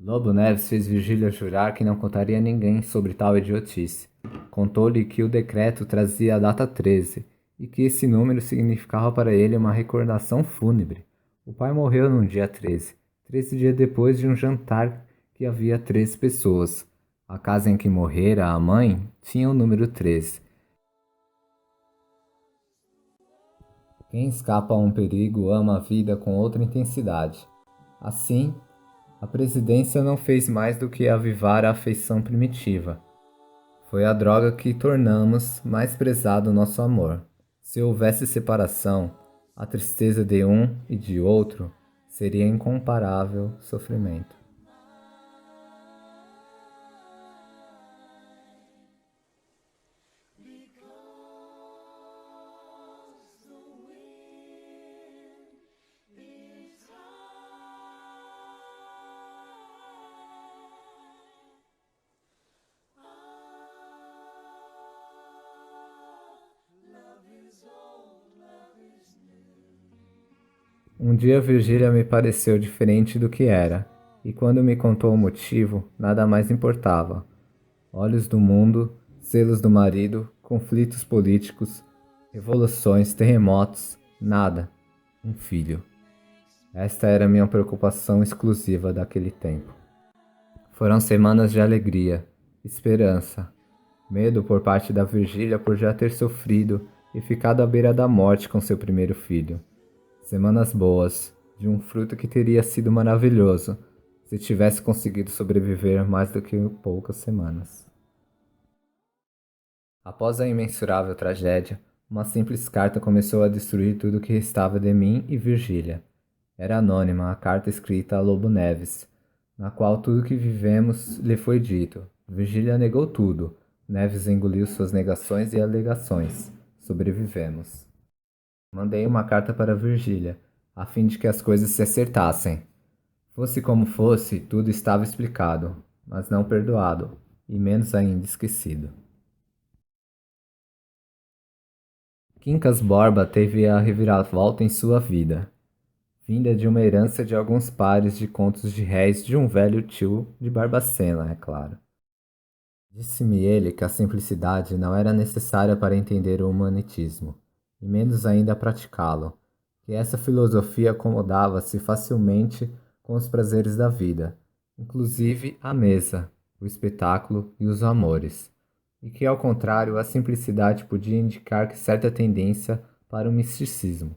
Lobo Neves fez Virgília jurar que não contaria a ninguém sobre tal idiotice. Contou-lhe que o decreto trazia a data 13 e que esse número significava para ele uma recordação fúnebre. O pai morreu no dia 13, 13 dias depois de um jantar que havia 13 pessoas. A casa em que morrera a mãe tinha o número 13. Quem escapa a um perigo ama a vida com outra intensidade. Assim, a presidência não fez mais do que avivar a afeição primitiva. Foi a droga que tornamos mais prezado o nosso amor. Se houvesse separação, a tristeza de um e de outro seria incomparável sofrimento. Um dia Virgília me pareceu diferente do que era, e quando me contou o motivo, nada mais importava. Olhos do mundo, zelos do marido, conflitos políticos, revoluções, terremotos, nada. Um filho. Esta era minha preocupação exclusiva daquele tempo. Foram semanas de alegria, esperança, medo por parte da Virgília por já ter sofrido e ficado à beira da morte com seu primeiro filho. Semanas boas, de um fruto que teria sido maravilhoso se tivesse conseguido sobreviver mais do que poucas semanas. Após a imensurável tragédia, uma simples carta começou a destruir tudo o que restava de mim e Virgília. Era anônima a carta escrita a Lobo Neves, na qual tudo o que vivemos lhe foi dito. Virgília negou tudo. Neves engoliu suas negações e alegações. Sobrevivemos. Mandei uma carta para Virgília, a fim de que as coisas se acertassem. Fosse como fosse, tudo estava explicado, mas não perdoado, e menos ainda esquecido. Quincas Borba teve a reviravolta em sua vida, vinda de uma herança de alguns pares de contos de réis de um velho tio de Barbacena, é claro. Disse-me ele que a simplicidade não era necessária para entender o humanitismo, e menos ainda praticá-lo, que essa filosofia acomodava-se facilmente com os prazeres da vida, inclusive a mesa, o espetáculo e os amores, e que, ao contrário, a simplicidade podia indicar que certa tendência para o misticismo,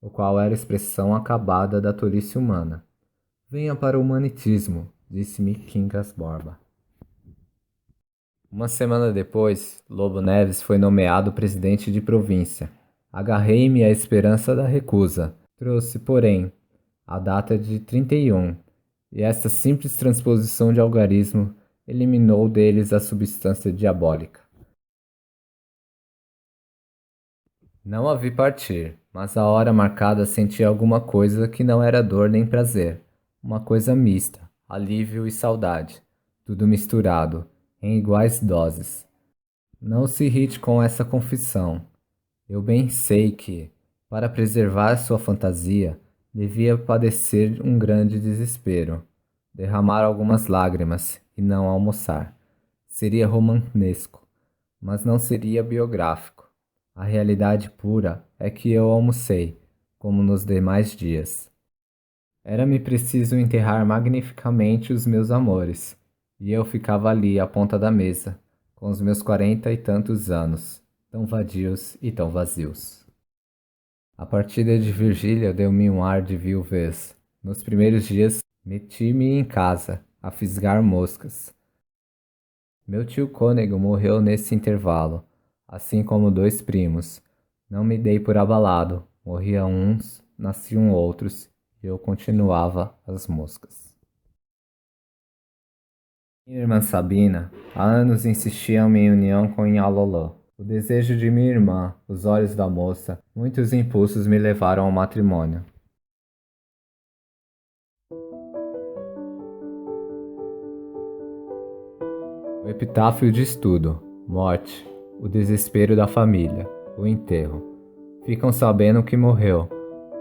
o qual era a expressão acabada da tolice humana. Venha para o humanitismo, disse-me Quincas Borba. Uma semana depois, Lobo Neves foi nomeado presidente de província. Agarrei-me à esperança da recusa. Trouxe, porém, a data de 31, e esta simples transposição de algarismo eliminou deles a substância diabólica. Não a vi partir, mas à hora marcada senti alguma coisa que não era dor nem prazer. Uma coisa mista, alívio e saudade, tudo misturado, em iguais doses. Não se irrite com essa confissão. Eu bem sei que, para preservar sua fantasia, devia padecer um grande desespero, derramar algumas lágrimas e não almoçar. Seria romanesco, mas não seria biográfico. A realidade pura é que eu almocei, como nos demais dias. Era-me preciso enterrar magnificamente os meus amores, e eu ficava ali à ponta da mesa, com os meus 40 e tantos anos, tão vadios e tão vazios. A partida de Virgília deu-me um ar de viuvez. Nos primeiros dias, meti-me em casa, a fisgar moscas. Meu tio Cônego morreu nesse intervalo, assim como 2 primos. Não me dei por abalado, morriam uns, nasciam outros, e eu continuava as moscas. Minha irmã Sabina, há anos insistia em minha união com Inhaloló. O desejo de minha irmã, os olhos da moça, muitos impulsos me levaram ao matrimônio. O epitáfio diz tudo: morte, o desespero da família, o enterro. Ficam sabendo que morreu.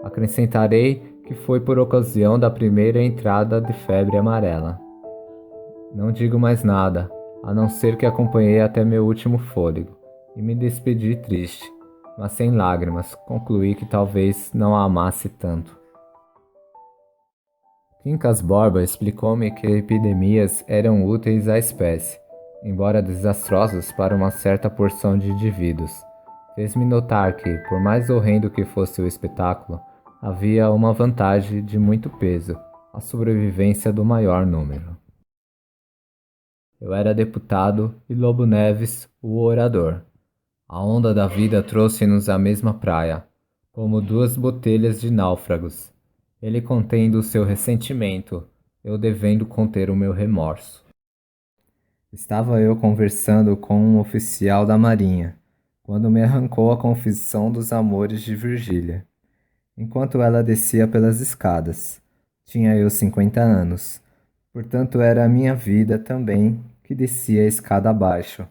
Acrescentarei que foi por ocasião da primeira entrada de febre amarela. Não digo mais nada, a não ser que acompanhei até meu último fôlego e me despedi triste, mas sem lágrimas, concluí que talvez não a amasse tanto. Quincas Borba explicou-me que epidemias eram úteis à espécie, embora desastrosas para uma certa porção de indivíduos. Fez-me notar que, por mais horrendo que fosse o espetáculo, havia uma vantagem de muito peso: a sobrevivência do maior número. Eu era deputado e Lobo Neves, o orador. A onda da vida trouxe-nos à mesma praia, como duas botelhas de náufragos. Ele contendo o seu ressentimento, eu devendo conter o meu remorso. Estava eu conversando com um oficial da Marinha, quando me arrancou a confissão dos amores de Virgília, enquanto ela descia pelas escadas. Tinha eu 50 anos, portanto era a minha vida também que descia a escada abaixo.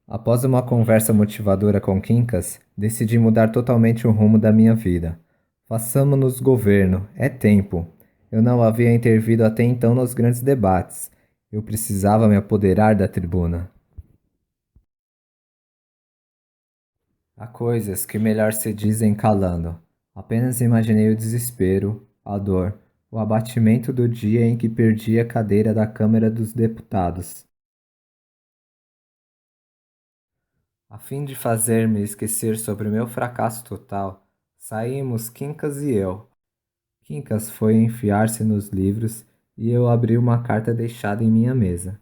Após uma conversa motivadora com Quincas, decidi mudar totalmente o rumo da minha vida. Façamo-nos governo, é tempo. Eu não havia intervido até então nos grandes debates. Eu precisava me apoderar da tribuna. Há coisas que melhor se dizem calando. Apenas imaginei o desespero, a dor, o abatimento do dia em que perdi a cadeira da Câmara dos Deputados. A fim de fazer-me esquecer sobre o meu fracasso total, saímos Quincas e eu. Quincas foi enfiar-se nos livros e eu abri uma carta deixada em minha mesa.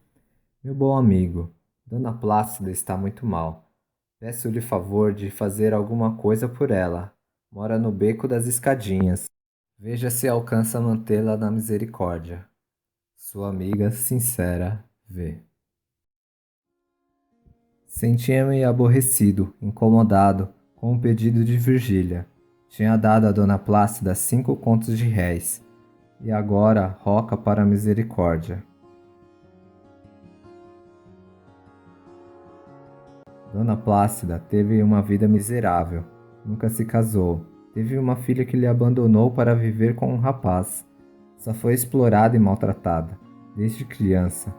Meu bom amigo, Dona Plácida está muito mal. Peço-lhe favor de fazer alguma coisa por ela. Mora no beco das escadinhas. Veja se alcança mantê-la na misericórdia. Sua amiga sincera, V. Sentia-me aborrecido, incomodado, com o pedido de Virgília. Tinha dado a Dona Plácida 5 contos de réis, e agora roca para a misericórdia. Dona Plácida teve uma vida miserável. Nunca se casou. Teve uma filha que lhe abandonou para viver com um rapaz. Só foi explorada e maltratada, desde criança.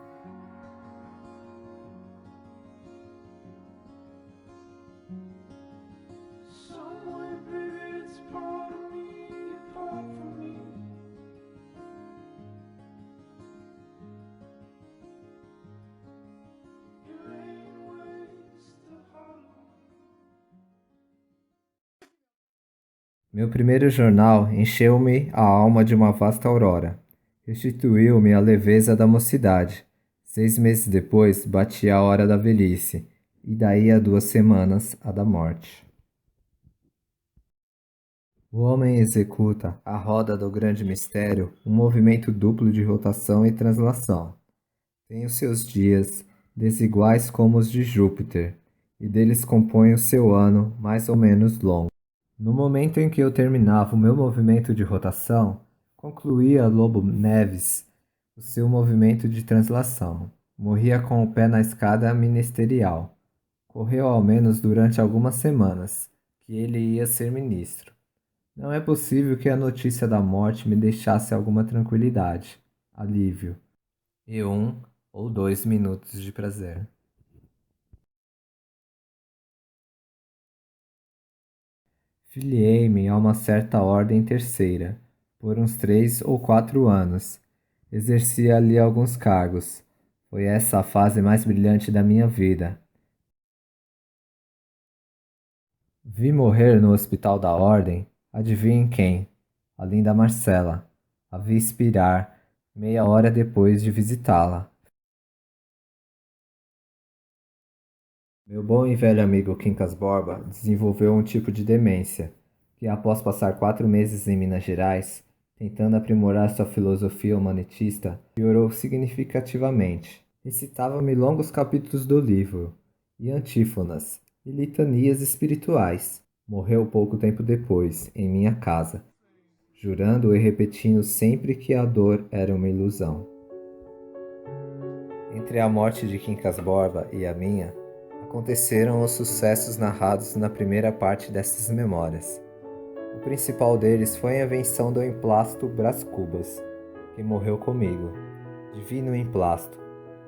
Somewhere, baby, it's part of me, apart from me. Your rain waves the hollow. Meu primeiro jornal encheu-me a alma de uma vasta aurora. Restituiu-me a leveza da mocidade. 6 meses depois, batia a hora da velhice, e daí a 2 semanas a da morte. O homem executa, à roda do grande mistério, um movimento duplo de rotação e translação. Tem os seus dias, desiguais como os de Júpiter, e deles compõe o seu ano, mais ou menos longo. No momento em que eu terminava o meu movimento de rotação, concluía Lobo Neves o seu movimento de translação. Morria com o pé na escada ministerial. Correu ao menos durante algumas semanas, que ele ia ser ministro. Não é possível que a notícia da morte me deixasse alguma tranquilidade, alívio e 1 ou 2 minutos de prazer. Filiei-me a uma certa ordem terceira, por uns 3 ou 4 anos. Exerci ali alguns cargos. Foi essa a fase mais brilhante da minha vida. Vi morrer no hospital da ordem, adivinhem quem? A linda Marcela. A vi expirar, meia hora depois de visitá-la. Meu bom e velho amigo Quincas Borba desenvolveu um tipo de demência, que após passar 4 meses em Minas Gerais, tentando aprimorar sua filosofia humanitista, piorou significativamente. Recitava-me longos capítulos do livro, e antífonas, e litanias espirituais. Morreu pouco tempo depois, em minha casa, jurando e repetindo sempre que a dor era uma ilusão. Entre a morte de Quincas Borba e a minha, aconteceram os sucessos narrados na primeira parte dessas memórias. O principal deles foi a invenção do emplasto Brás Cubas, que morreu comigo. Divino emplasto,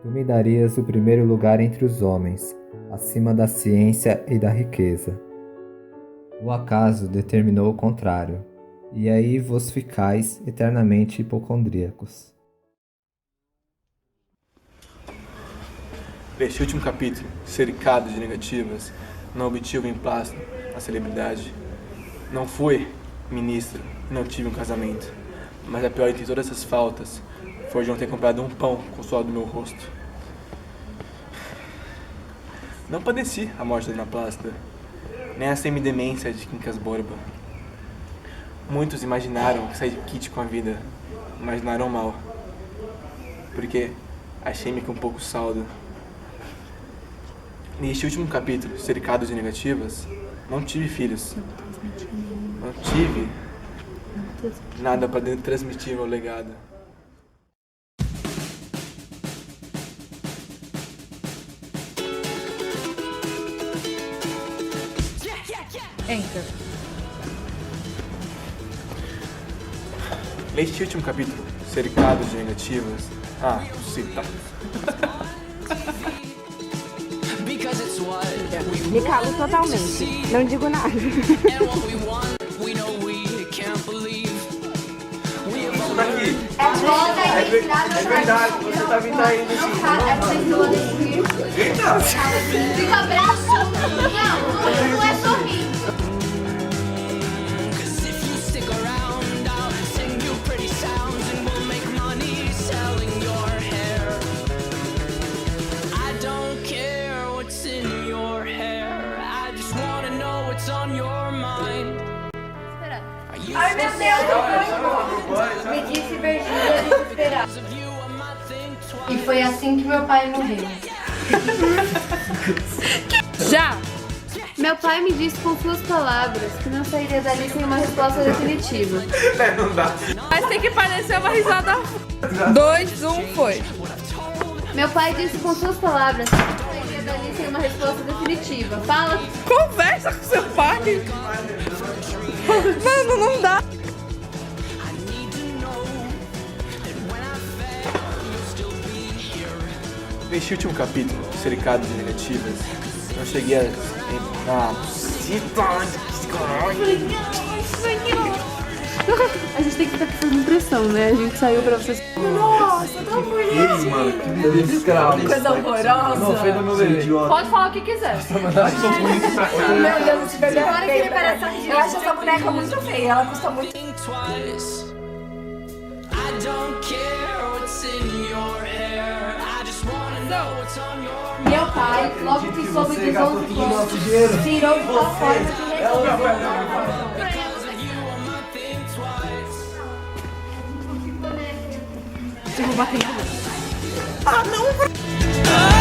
tu me darias o primeiro lugar entre os homens, acima da ciência e da riqueza. O acaso determinou o contrário, e aí vos ficais eternamente hipocondríacos. Neste último capítulo, cercado de negativas, não obtive o emplasto, a celebridade. Não fui ministro e não tive um casamento. Mas a pior entre todas essas faltas foi de não ter comprado um pão com o suor do meu rosto. Não padeci a morte da Dona Plácida, nem a semidemência de Quincas Borba. Muitos imaginaram que saí de kit com a vida, imaginaram mal. Porque achei-me com pouco saldo. Neste último capítulo, cercado de negativas, não tive filhos. Não tive nada para transmitir meu legado. Enter. Neste último capítulo, cercado de negativas... sim, tá. Me calo totalmente. Não digo nada. É verdade, você tá me traindo assim. Eita! Fica abraço! Não é sorrir. Ai meu Deus, me disse Virgínia desesperada. E foi assim que meu pai morreu. Já! Meu pai me disse com suas palavras que não sairia dali sem uma resposta definitiva. Não dá. Mas tem que parecer uma risada. 2, 1, foi. Meu pai disse com suas palavras que não sairia dali sem uma resposta definitiva. Fala. Conversa com seu pai. Mano, não dá. Neste último capítulo, cercado de negativas, não cheguei a... A gente tem que ficar fazendo pressão, né? A gente saiu pra vocês. Nossa, tá bonito. Mano, que descravo. Coisa horrorosa. Não, fez do meu bebê. Pode falar o que quiser. Meu Deus, esse bebê é feio. Eu acho essa boneca muito feia. Ela custa muito. Meu pai, logo que soube dos 11 pontos, tirou de sua forma de resolver. Eu vou bater. Ah, não!